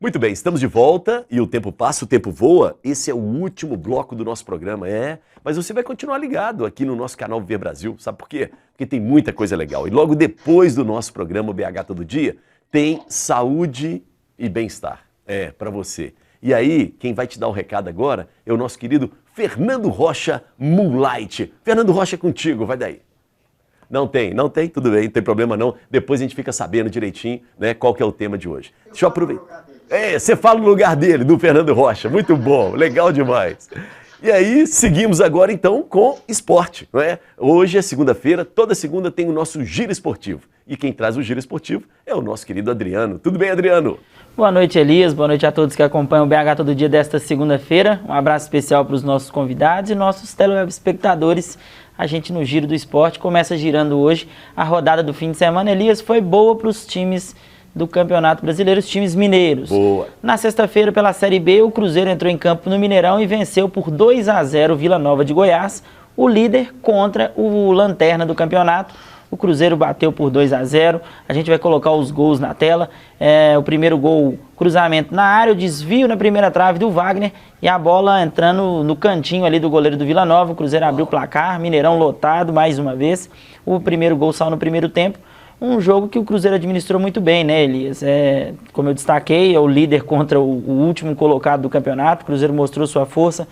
Muito bem, estamos de volta e o tempo passa, o tempo voa. Esse é o último bloco do nosso programa, mas você vai continuar ligado aqui no nosso canal Viver Brasil. Sabe por quê? Porque tem muita coisa legal. E logo depois do nosso programa BH Todo Dia, tem saúde e bem-estar. Para você. E aí, quem vai te dar o recado agora é o nosso querido Fernando Rocha Moonlight. Fernando Rocha, é contigo, vai daí. Não tem, tudo bem, não tem problema não. Depois a gente fica sabendo direitinho, né, qual que é o tema de hoje. Deixa eu aproveitar. Você fala no lugar dele, do Fernando Rocha. Muito bom, legal demais. E aí, seguimos agora então com esporte, não é? Hoje é segunda-feira, toda segunda tem o nosso Giro Esportivo. E quem traz o Giro Esportivo é o nosso querido Adriano. Tudo bem, Adriano? Boa noite, Elias. Boa noite a todos que acompanham o BH Todo Dia desta segunda-feira. Um abraço especial para os nossos convidados e nossos telespectadores. A gente no Giro do Esporte começa girando hoje. A rodada do fim de semana, Elias, foi boa para os times do Campeonato Brasileiro, os times mineiros. Boa. Na sexta-feira, pela Série B, o Cruzeiro entrou em campo no Mineirão e venceu por 2-0 o Vila Nova de Goiás, o líder contra o lanterna do campeonato. O Cruzeiro bateu por 2-0, a gente vai colocar os gols na tela. O primeiro gol, cruzamento na área, o desvio na primeira trave do Wagner e a bola entrando no cantinho ali do goleiro do Vila Nova. O Cruzeiro abriu o placar, Mineirão lotado mais uma vez. O primeiro gol saiu no primeiro tempo. Um jogo que o Cruzeiro administrou muito bem, né, Elias? Como eu destaquei, é o líder contra o último colocado do campeonato. O Cruzeiro mostrou sua força.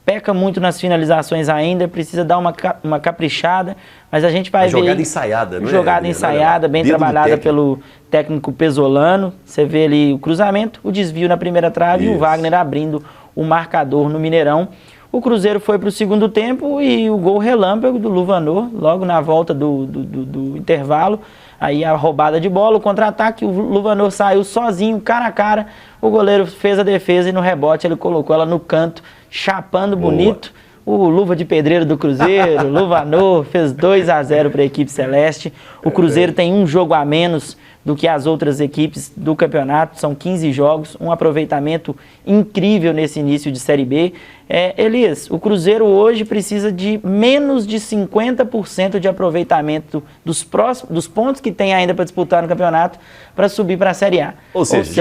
Peca muito nas finalizações ainda, precisa dar uma caprichada, mas a gente vai ver... Jogada ensaiada, não é? Jogada ensaiada, bem trabalhada pelo técnico Pesolano. Você vê ali o cruzamento, o desvio na primeira trave e o Wagner abrindo o marcador no Mineirão. O Cruzeiro foi para o segundo tempo e o gol relâmpago do Luvanor, logo na volta do intervalo. Aí a roubada de bola, o contra-ataque, o Luvanor saiu sozinho, cara a cara. O goleiro fez a defesa e no rebote ele colocou ela no canto, chapando bonito. O luva de pedreiro do Cruzeiro, Luvanor, fez 2-0 para a equipe celeste. O Cruzeiro tem um jogo a menos do que as outras equipes do campeonato, são 15 jogos, um aproveitamento incrível nesse início de Série B. Elias, o Cruzeiro hoje precisa de menos de 50% de aproveitamento dos pontos que tem ainda para disputar no campeonato para subir para a Série A. Ou seja,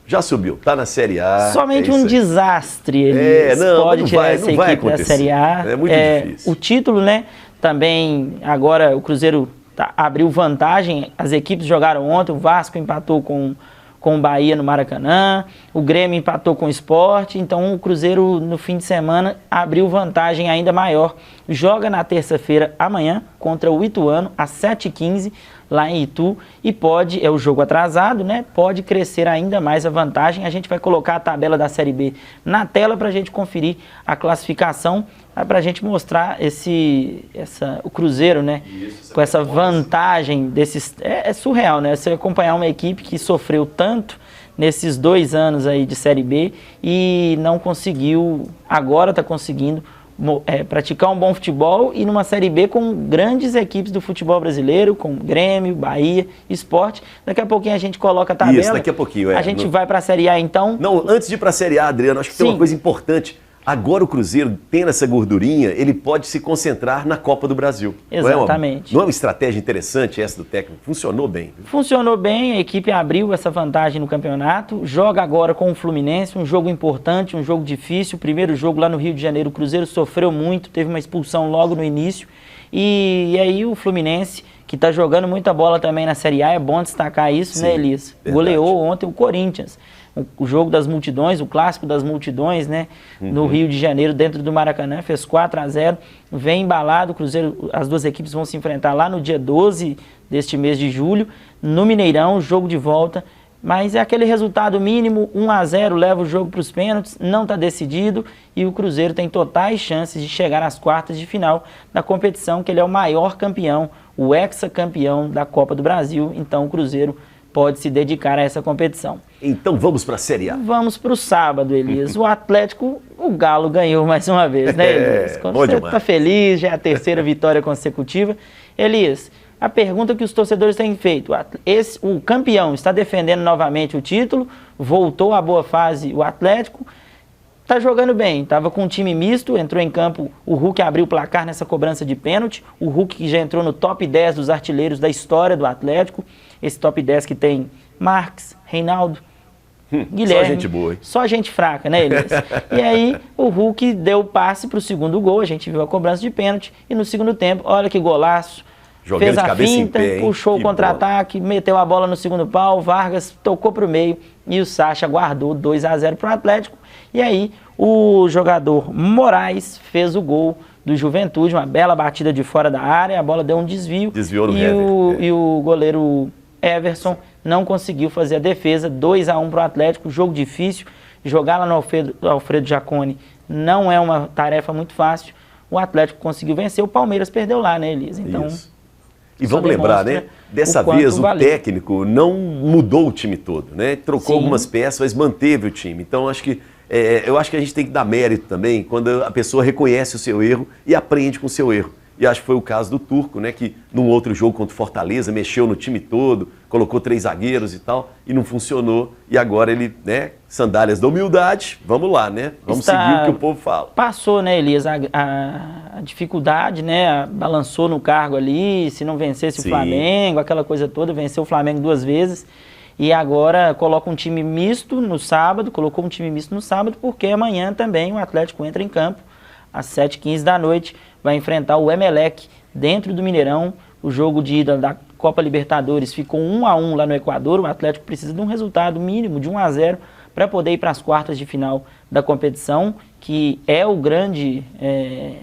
já subiu, tá na Série A. Somente um desastre, Elias, pode tirar essa equipe da Série A. É muito difícil. O título, né, também agora o Cruzeiro abriu vantagem, as equipes jogaram ontem, o Vasco empatou com o Bahia no Maracanã, o Grêmio empatou com o Sport, então o Cruzeiro no fim de semana abriu vantagem ainda maior. Joga na terça-feira amanhã contra o Ituano às 7h15 lá em Itu e é o jogo atrasado, né? Pode crescer ainda mais a vantagem. A gente vai colocar a tabela da Série B na tela para a gente conferir a classificação, para a gente mostrar o Cruzeiro, né? Com essa vantagem desses... É surreal, né? Você acompanhar uma equipe que sofreu tanto nesses 2 anos aí de Série B e não conseguiu, agora está conseguindo praticar um bom futebol e numa Série B com grandes equipes do futebol brasileiro, com Grêmio, Bahia, Sport. Daqui a pouquinho a gente coloca a tabela. Isso, daqui a pouquinho. A gente vai para a Série A então. Não, antes de ir para a Série A, Adriano, acho que tem uma coisa importante. Agora o Cruzeiro, tendo essa gordurinha, ele pode se concentrar na Copa do Brasil. Exatamente. Não é uma estratégia interessante essa do técnico? Funcionou bem. Funcionou bem, a equipe abriu essa vantagem no campeonato, joga agora com o Fluminense, um jogo importante, um jogo difícil. O primeiro jogo lá no Rio de Janeiro, o Cruzeiro sofreu muito, teve uma expulsão logo no início. E aí o Fluminense, que está jogando muita bola também na Série A, é bom destacar isso, né, Elias? Goleou ontem o Corinthians. O jogo das multidões, o clássico das multidões, né? No Rio de Janeiro, dentro do Maracanã, fez 4-0, vem embalado, o Cruzeiro, as duas equipes vão se enfrentar lá no dia 12 deste mês de julho, no Mineirão, jogo de volta, mas é aquele resultado mínimo, 1-0, leva o jogo para os pênaltis, não está decidido, e o Cruzeiro tem totais chances de chegar às quartas de final da competição, que ele é o maior campeão, o hexacampeão da Copa do Brasil, então o Cruzeiro pode se dedicar a essa competição. Então vamos para a Série A. Vamos para o sábado, Elias. O Atlético, o Galo ganhou mais uma vez, né, Elias? Quando você está feliz, já é a terceira vitória consecutiva. Elias, a pergunta que os torcedores têm feito, o campeão está defendendo novamente o título, voltou à boa fase o Atlético, está jogando bem, estava com um time misto, entrou em campo, o Hulk abriu o placar nessa cobrança de pênalti, o Hulk que já entrou no top 10 dos artilheiros da história do Atlético, esse top 10 que tem Marques, Reinaldo, Guilherme. Só gente boa, hein? Só gente fraca, né, Elias? E aí o Hulk deu o passe para o segundo gol, a gente viu a cobrança de pênalti, e no segundo tempo, olha que golaço. Jogando fez de a cabeça finta, em pé, hein? puxou Que o contra-ataque, meteu a bola no segundo pau, Vargas tocou para o meio e o Sacha guardou 2-0 para o Atlético. E aí o jogador Moraes fez o gol do Juventude, uma bela batida de fora da área, a bola deu um desvio. Desviou no Hever. E o goleiro Everson não conseguiu fazer a defesa, 2-1 para o Atlético, jogo difícil. Jogar lá no Alfredo Jaconi não é uma tarefa muito fácil. O Atlético conseguiu vencer, o Palmeiras perdeu lá, né, Elias? Então, isso. E vamos lembrar, né? Dessa vez o técnico não mudou o time todo, né? Trocou algumas peças, mas manteve o time. Então eu acho que a gente tem que dar mérito também quando a pessoa reconhece o seu erro e aprende com o seu erro. E acho que foi o caso do Turco, né? Que num outro jogo contra o Fortaleza mexeu no time todo, colocou 3 zagueiros e tal, e não funcionou. E agora ele, né? Sandálias da humildade, vamos lá, né? Vamos seguir o que o povo fala. Passou, né, Elias, a dificuldade, né? Balançou no cargo ali, se não vencesse o Flamengo, aquela coisa toda, venceu o Flamengo 2 vezes. E agora coloca um time misto no sábado, colocou um time misto no sábado, porque amanhã também o Atlético entra em campo, às 7h15 da noite, vai enfrentar o Emelec dentro do Mineirão. O jogo de ida da Copa Libertadores ficou 1-1 lá no Equador. O Atlético precisa de um resultado mínimo de 1-0 para poder ir para as quartas de final da competição, que é o grande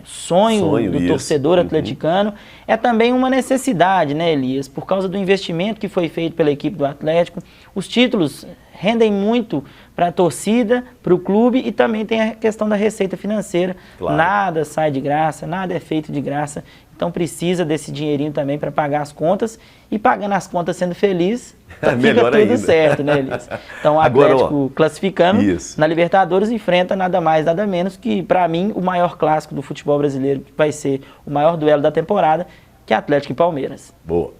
sonho do torcedor atleticano. É também uma necessidade, né, Elias? Por causa do investimento que foi feito pela equipe do Atlético. Os títulos rendem muito para a torcida, para o clube, e também tem a questão da receita financeira. Claro. Nada sai de graça, nada é feito de graça. Então precisa desse dinheirinho também para pagar as contas, e pagando as contas sendo feliz, fica tudo ainda certo, né, Elias? Então o Atlético classificando na Libertadores enfrenta nada mais, nada menos que, para mim, o maior clássico do futebol brasileiro, que vai ser o maior duelo da temporada, que é Atlético e Palmeiras. Boa.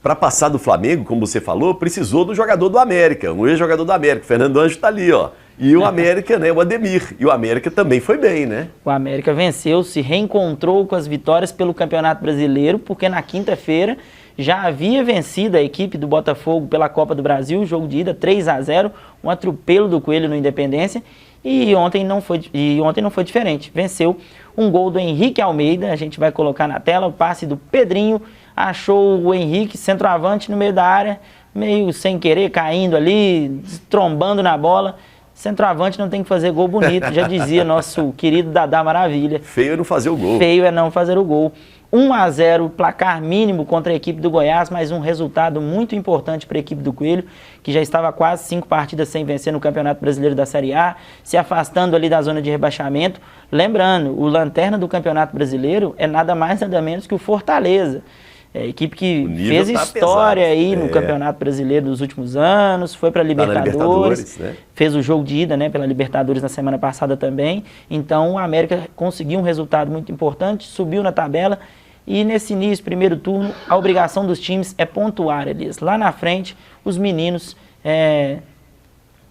Para passar do Flamengo, como você falou, precisou do jogador do América, um ex-jogador do América. O Fernando Anjo está ali, ó. E o América, né, o Ademir. E o América também foi bem, né? O América venceu, se reencontrou com as vitórias pelo Campeonato Brasileiro, porque na quinta-feira já havia vencido a equipe do Botafogo pela Copa do Brasil, jogo de ida 3-0, um atropelo do Coelho no Independência. E ontem não foi diferente. Venceu um gol do Henrique Almeida, a gente vai colocar na tela, o passe do Pedrinho. Achou o Henrique, centroavante, no meio da área, meio sem querer, caindo ali, trombando na bola. Centroavante não tem que fazer gol bonito, já dizia nosso querido Dadá Maravilha. Feio é não fazer o gol. Feio é não fazer o gol. 1-0, placar mínimo contra a equipe do Goiás, mas um resultado muito importante para a equipe do Coelho, que já estava quase 5 partidas sem vencer no Campeonato Brasileiro da Série A, se afastando ali da zona de rebaixamento. Lembrando, o lanterna do Campeonato Brasileiro é nada mais, nada menos que o Fortaleza. É, equipe que fez história aí no Campeonato Brasileiro dos últimos anos, foi para a Libertadores, né? Fez o jogo de ida, né, pela Libertadores na semana passada também. Então o América conseguiu um resultado muito importante, subiu na tabela, e nesse início, primeiro turno, a obrigação dos times é pontuar, Elias. Lá na frente, os meninos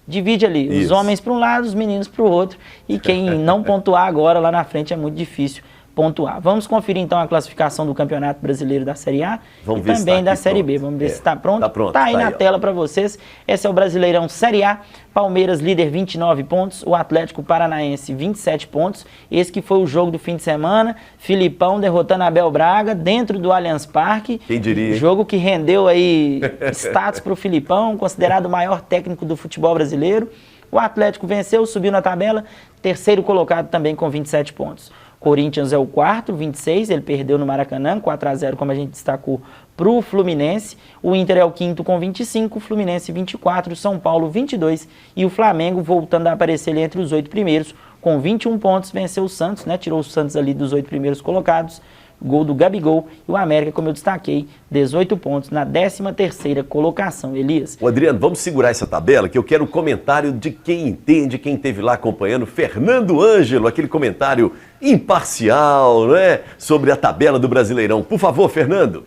divide ali, os homens para um lado, os meninos para o outro, e quem não pontuar agora lá na frente é muito difícil pontuar. Vamos conferir então a classificação do Campeonato Brasileiro da Série A e também da Série B. Vamos ver se está pronto. Está aí na tela para vocês. Esse é o Brasileirão Série A. Palmeiras líder 29 pontos, o Atlético Paranaense 27 pontos. Esse que foi o jogo do fim de semana. Filipão derrotando Abel Braga dentro do Allianz Parque. Quem diria, hein? Jogo que rendeu aí status para o Filipão, considerado o maior técnico do futebol brasileiro. O Atlético venceu, subiu na tabela, terceiro colocado também com 27 pontos. Corinthians é o quarto, 26, ele perdeu no Maracanã, 4-0, como a gente destacou, para o Fluminense. O Inter é o quinto com 25, o Fluminense 24, São Paulo 22 e o Flamengo voltando a aparecer ali entre os 8 primeiros, com 21 pontos, venceu o Santos, né? Tirou o Santos ali dos 8 primeiros colocados, gol do Gabigol, e o América, como eu destaquei, 18 pontos na 13ª colocação, Elias. Ô Adriano, vamos segurar essa tabela, que eu quero o comentário de quem entende, quem esteve lá acompanhando, Fernando Ângelo, aquele comentário imparcial, né, sobre a tabela do Brasileirão. Por favor, Fernando.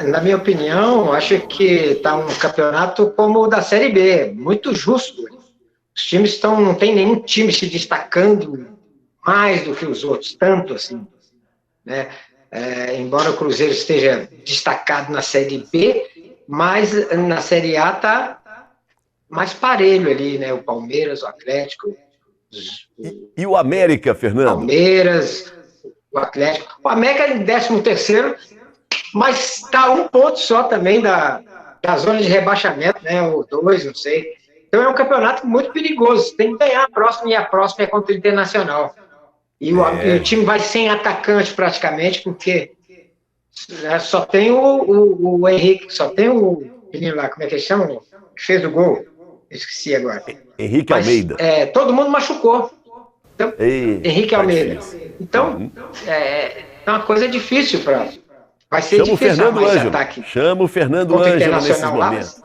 Na minha opinião, acho que está um campeonato como o da Série B, muito justo. Os times não tem nenhum time se destacando mais do que os outros, tanto assim, né? Embora o Cruzeiro esteja destacado na Série B, mas na Série A mais parelho ali, né? O Palmeiras, o Atlético, E o América, Fernando? Palmeiras, o Atlético. O América em 13º, mas está um ponto só também da zona de rebaixamento, né? Ou 2, não sei. Então é um campeonato muito perigoso. Tem que ganhar a próxima, e a próxima é contra o Internacional. E o time vai sem atacante praticamente, porque só tem o Henrique, só tem o menino lá, como é que ele chama? Que fez o gol. Esqueci agora. Henrique Almeida. Todo mundo machucou. Então, Henrique Almeida. Difícil. Então, é uma coisa difícil para. Vai ser Chama difícil o Fernando Ângelo. ataque. Chama o Fernando Ângelo nesses momentos.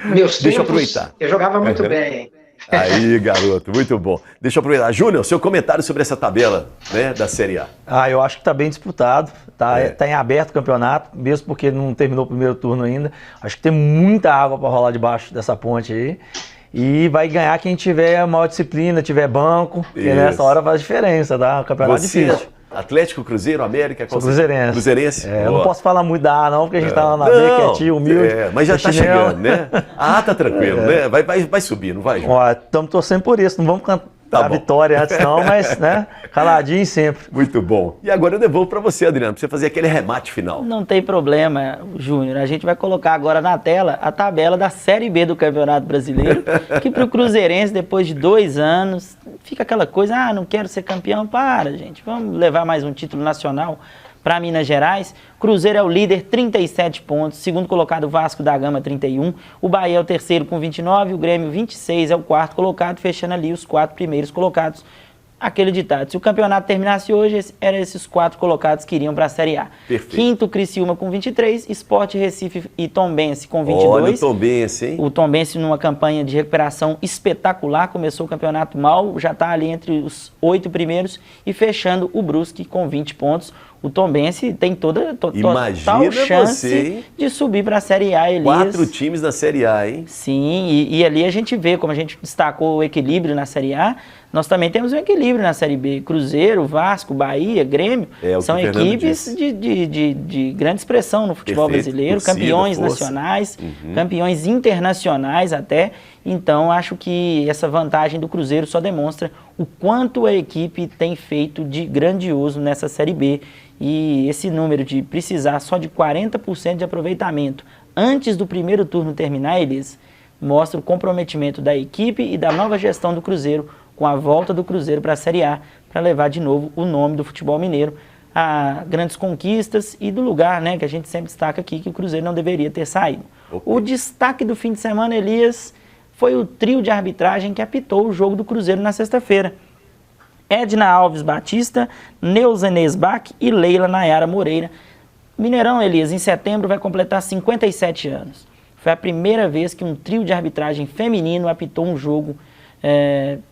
Meus Deixa eu tempos, aproveitar. eu jogava muito bem. Aí, garoto, muito bom. Deixa eu aproveitar. Júnior, seu comentário sobre essa tabela, né, da Série A. Eu acho que está bem disputado, tá em aberto o campeonato, mesmo porque não terminou o primeiro turno ainda. Acho que tem muita água para rolar debaixo dessa ponte aí. E vai ganhar quem tiver maior disciplina, tiver banco, que nessa hora faz diferença, tá? O campeonato é difícil. Atlético, Cruzeiro, América? Sou cruzeirense. Cruzeirense? Eu não posso falar muito da A não, porque a gente tá lá na B, quietinho, humilde. Mas já tá chegando, né? A A tá tranquilo, né? Vai subir, não vai, João? Estamos torcendo por isso, não vamos cantar a vitória antes não, mas, né, caladinho sempre. Muito bom. E agora eu devolvo para você, Adriano, para você fazer aquele remate final. Não tem problema, Júnior. A gente vai colocar agora na tela a tabela da Série B do Campeonato Brasileiro, que para o Cruzeirense, depois de 2 anos, fica aquela coisa, não quero ser campeão. Para, gente, vamos levar mais um título nacional para Minas Gerais. Cruzeiro é o líder, 37 pontos. Segundo colocado, Vasco da Gama, 31. O Bahia é o terceiro com 29. O Grêmio, 26, é o quarto colocado, fechando ali os 4 primeiros colocados. Aquele ditado, se o campeonato terminasse hoje, eram esses 4 colocados que iriam para a Série A. Perfeito. Quinto, Criciúma com 23, Sport Recife e Tombense com 22. Olha o Tombense, hein? O Tombense numa campanha de recuperação espetacular, começou o campeonato mal, já está ali entre os 8 primeiros e fechando o Brusque com 20 pontos. O Tombense tem total chance de subir para a Série A, Elias. 4 times da Série A, hein? Sim, e ali a gente vê, como a gente destacou o equilíbrio na Série A, nós também temos um equilíbrio na Série B. Cruzeiro, Vasco, Bahia, Grêmio, são equipes de grande expressão no futebol brasileiro, campeões nacionais, campeões internacionais até. Então, acho que essa vantagem do Cruzeiro só demonstra o quanto a equipe tem feito de grandioso nessa Série B. E esse número de precisar só de 40% de aproveitamento antes do primeiro turno terminar, eles mostra o comprometimento da equipe e da nova gestão do Cruzeiro com a volta do Cruzeiro para a Série A, para levar de novo o nome do futebol mineiro a grandes conquistas e do lugar, né, que a gente sempre destaca aqui, que o Cruzeiro não deveria ter saído. O destaque do fim de semana, Elias, foi o trio de arbitragem que apitou o jogo do Cruzeiro na sexta-feira. Edna Alves Batista, Neuza Nesbach e Leila Nayara Moreira. Mineirão, Elias, em setembro vai completar 57 anos. Foi a primeira vez que um trio de arbitragem feminino apitou um jogo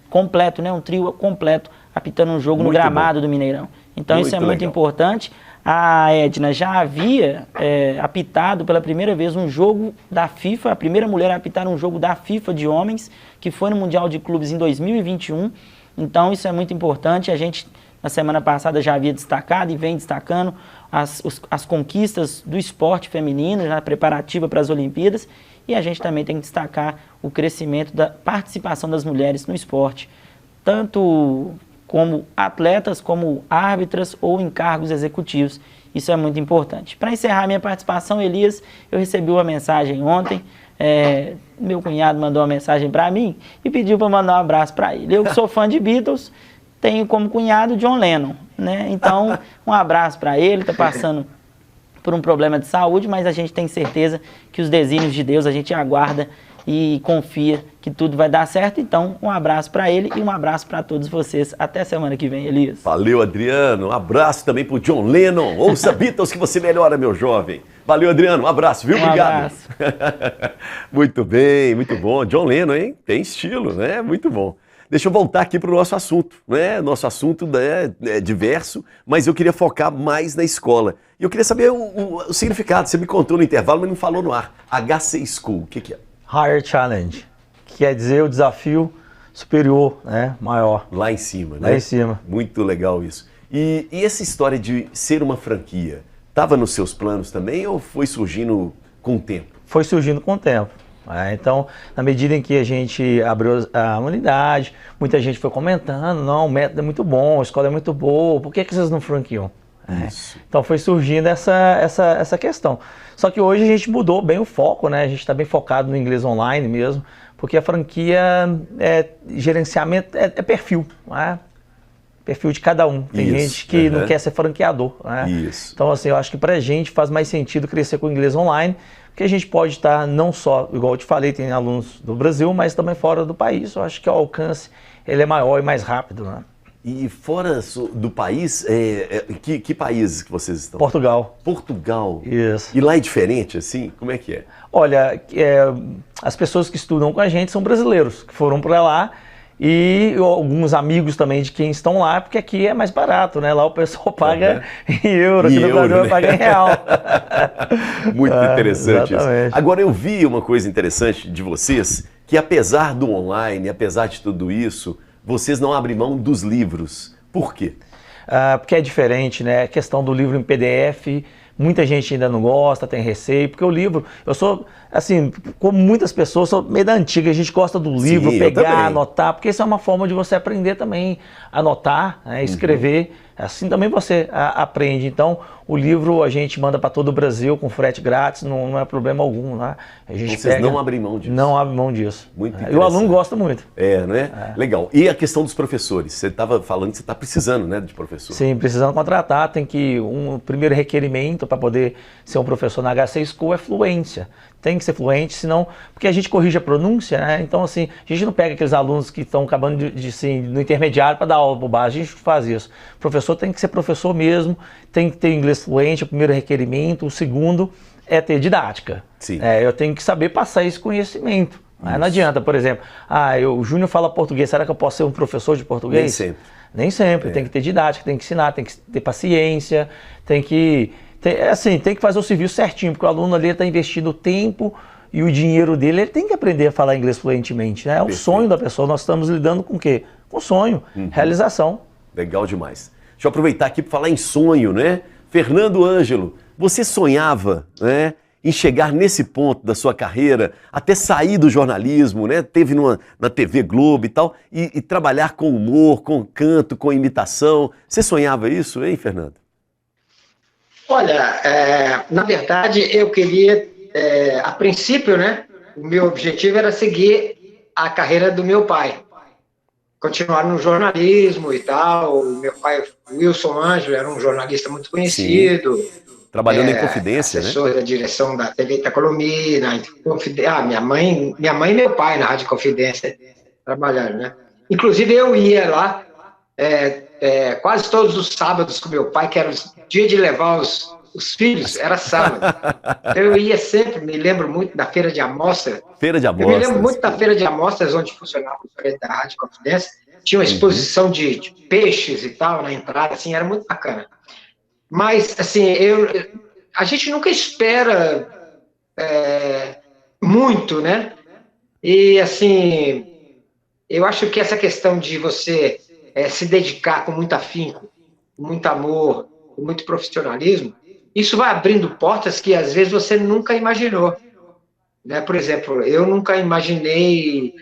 completo, né? Um trio completo apitando um jogo no gramado do Mineirão. Então isso é muito importante. A Edna já havia apitado pela primeira vez um jogo da FIFA, a primeira mulher a apitar um jogo da FIFA de homens, que foi no Mundial de Clubes em 2021. Então isso é muito importante. A gente, na semana passada, já havia destacado e vem destacando as conquistas do esporte feminino na preparativa para as Olimpíadas. E a gente também tem que destacar o crescimento da participação das mulheres no esporte, tanto como atletas, como árbitras ou em cargos executivos. Isso é muito importante. Para encerrar minha participação, Elias, eu recebi uma mensagem ontem. Meu cunhado mandou uma mensagem para mim e pediu para mandar um abraço para ele. Eu que sou fã de Beatles, tenho como cunhado John Lennon, né? Então, um abraço para ele, está passando por um problema de saúde, mas a gente tem certeza que os desígnios de Deus, a gente aguarda e confia que tudo vai dar certo. Então, um abraço para ele e um abraço para todos vocês. Até semana que vem, Elias. Valeu, Adriano. Um abraço também pro John Lennon. Ouça Beatles que você melhora, meu jovem. Valeu, Adriano. Um abraço, viu? Obrigado. Abraço. Muito bem, muito bom. John Lennon, hein? Tem estilo, né? Muito bom. Deixa eu voltar aqui para o nosso assunto, né? Nosso assunto é diverso, mas eu queria focar mais na escola. E eu queria saber o significado. Você me contou no intervalo, mas não falou no ar. HC School, o que é? Higher Challenge, que quer dizer o desafio superior, né? Maior. Lá em cima, né? Lá em cima. Muito legal isso. E essa história de ser uma franquia, estava nos seus planos também ou foi surgindo com o tempo? Foi surgindo com o tempo. Então, na medida em que a gente abriu a unidade, muita gente foi comentando, não, o método é muito bom, a escola é muito boa, por que vocês não franqueam? Então foi surgindo essa questão. Só que hoje a gente mudou bem o foco, né? A gente está bem focado no inglês online mesmo, porque a franquia gerenciamento é perfil, né? Perfil de cada um. Tem gente que não quer ser franqueador, né? Então, assim, eu acho que pra gente faz mais sentido crescer com o inglês online, porque a gente pode estar não só, igual eu te falei, tem alunos do Brasil, mas também fora do país. Eu acho que o alcance ele é maior e mais rápido, né? E fora do país, que países que vocês estão? Portugal. Portugal? Isso. E lá é diferente, assim? Como é que é? Olha, as pessoas que estudam com a gente são brasileiros, que foram para lá, e alguns amigos também de quem estão lá, porque aqui é mais barato, né? Lá o pessoal paga em euro, aqui no Brasil paga em real. Muito interessante isso. Exatamente. Agora, eu vi uma coisa interessante de vocês, que apesar do online, apesar de tudo isso, vocês não abrem mão dos livros. Por quê? Porque é diferente, né? A questão do livro em PDF, muita gente ainda não gosta, tem receio, porque o livro, eu sou, assim, como muitas pessoas, sou meio da antiga, a gente gosta do livro, Sim, pegar, anotar, porque isso é uma forma de você aprender também, anotar, né, escrever, assim também você aprende. Então, o livro a gente manda para todo o Brasil com frete grátis, não é problema algum, né? A gente Vocês não abrem mão disso? Não abrem mão disso. Muito interessante. E o aluno gosta muito. Né? Legal. E a questão dos professores? Você estava falando que você está precisando, né, de professor. Sim, precisando contratar, tem que, um primeiro requerimento para poder ser um professor na HC School é fluência. Tem que ser fluente, senão, porque a gente corrige a pronúncia, né? Então, assim, a gente não pega aqueles alunos que estão acabando no intermediário para dar aula por base, a gente faz isso. O professor tem que ser professor mesmo, tem que ter inglês fluente, o primeiro requerimento, o segundo é ter didática. Sim. Eu tenho que saber passar esse conhecimento. Não adianta, por exemplo, o Júnior fala português, será que eu posso ser um professor de português? Nem sempre. Nem sempre, tem que ter didática, tem que ensinar, tem que ter paciência, tem que fazer o serviço certinho, porque o aluno ali está investindo o tempo e o dinheiro dele, ele tem que aprender a falar inglês fluentemente, né? É o sonho da pessoa, nós estamos lidando com o quê? Com sonho, realização. Legal demais. Deixa eu aproveitar aqui para falar em sonho, né? Fernando Ângelo, você sonhava, né, em chegar nesse ponto da sua carreira, até sair do jornalismo, né? Teve na TV Globo e tal, e trabalhar com humor, com canto, com imitação. Você sonhava isso, hein, Fernando? Olha, na verdade, eu queria, a princípio, né, o meu objetivo era seguir a carreira do meu pai, continuar no jornalismo e tal. O meu pai, Wilson Ângelo, era um jornalista muito conhecido. Sim. Trabalhando em Confidência, assessor, né? da direção da TV Itacolomi, minha mãe e meu pai na Rádio Confidência trabalharam, né? Inclusive, eu ia lá quase todos os sábados com meu pai, que era o dia de levar os filhos, era sábado. Então, eu ia sempre, me lembro muito da Feira de Amostra. Feira de Amostras. Eu me lembro muito da Feira de Amostras, onde funcionava o prédio da Rádio Confidência. Tinha uma exposição de peixes e tal na entrada, assim, era muito bacana. Mas, assim, a gente nunca espera muito, né? E, assim, eu acho que essa questão de você se dedicar com muito afinco, com muito amor, com muito profissionalismo, isso vai abrindo portas que, às vezes, você nunca imaginou. Né? Por exemplo, eu nunca imaginei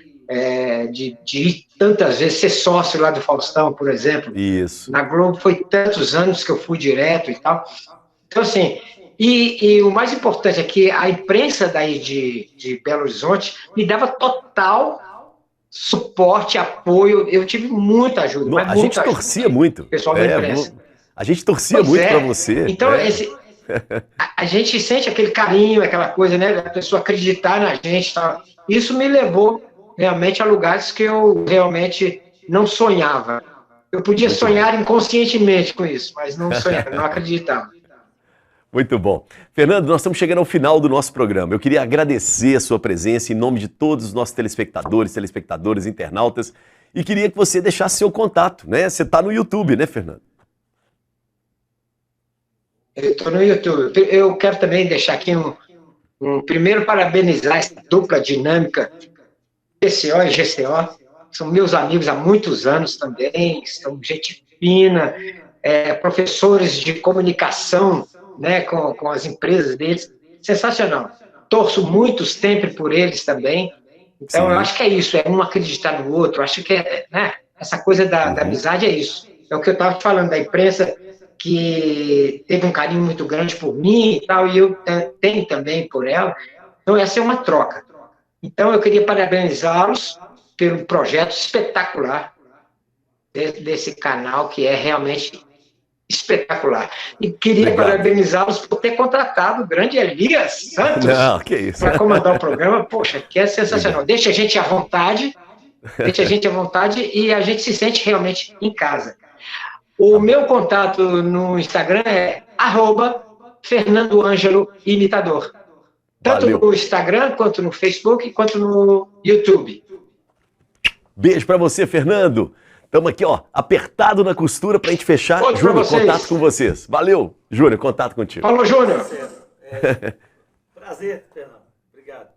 de ir tantas vezes, ser sócio lá do Faustão, por exemplo. Isso. Na Globo foi tantos anos que eu fui direto e tal. Então, assim, e o mais importante é que a imprensa daí de Belo Horizonte me dava total suporte, apoio. Eu tive muita ajuda. A gente torcia muito. Pessoal da imprensa. A gente torcia muito para você. Então, a gente sente aquele carinho, aquela coisa, né? A pessoa acreditar na gente. Tá? Isso me levou realmente a lugares que eu realmente não sonhava. Eu podia sonhar inconscientemente com isso, mas não sonhava, não acreditava. Muito bom. Fernando, nós estamos chegando ao final do nosso programa. Eu queria agradecer a sua presença em nome de todos os nossos telespectadores, internautas, e queria que você deixasse seu contato, né? Você está no YouTube, né, Fernando? Eu estou no YouTube. Eu quero também deixar aqui primeiro parabenizar essa dupla dinâmica, PCO e GCO, são meus amigos há muitos anos também, são gente fina, professores de comunicação, né, com as empresas deles, sensacional. torço muito sempre por eles também. Então, Sim. eu acho que é isso, é um acreditar no outro. Acho que né, essa coisa da amizade é isso. É o que eu estava falando da imprensa, que teve um carinho muito grande por mim e tal, e eu tenho também por ela. Então, essa é uma troca. Então, eu queria parabenizá-los pelo projeto espetacular desse canal, que é realmente espetacular. E queria parabenizá-los por ter contratado o grande Elias Santos para comandar o programa. Poxa, que é sensacional. Deixa a gente à vontade, e a gente se sente realmente em casa. O meu contato no Instagram é @FernandoAngelo_imitador. Tanto no Instagram, quanto no Facebook, quanto no YouTube. Beijo para você, Fernando. Estamos aqui, ó, apertado na costura para a gente fechar. Outro Júnior, contato com vocês. Valeu, Júnior, contato contigo. Falou, Júnior. Prazer, Fernando. Obrigado.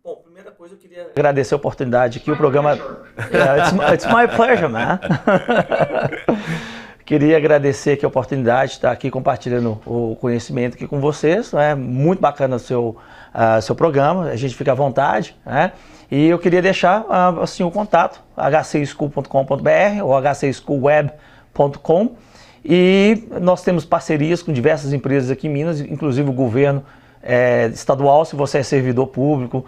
Bom, primeira coisa eu queria agradecer a oportunidade aqui, o programa... It's my pleasure, man. Queria agradecer aqui a oportunidade de estar aqui compartilhando o conhecimento aqui com vocês. É muito bacana o seu programa, a gente fica à vontade, né? E eu queria deixar assim, o contato, hcschool.com.br ou hcschoolweb.com. E nós temos parcerias com diversas empresas aqui em Minas, inclusive o governo estadual, se você é servidor público,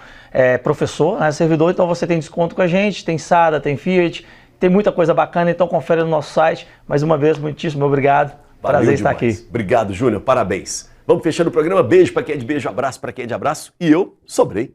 professor, né, servidor, então você tem desconto com a gente, tem SADA, tem Fiat, tem muita coisa bacana, então confere no nosso site. Mais uma vez, muitíssimo obrigado. Prazer estar aqui. Obrigado, Júnior. Parabéns. Vamos fechando o programa. Beijo para quem é de beijo, abraço para quem é de abraço. E eu sobrei.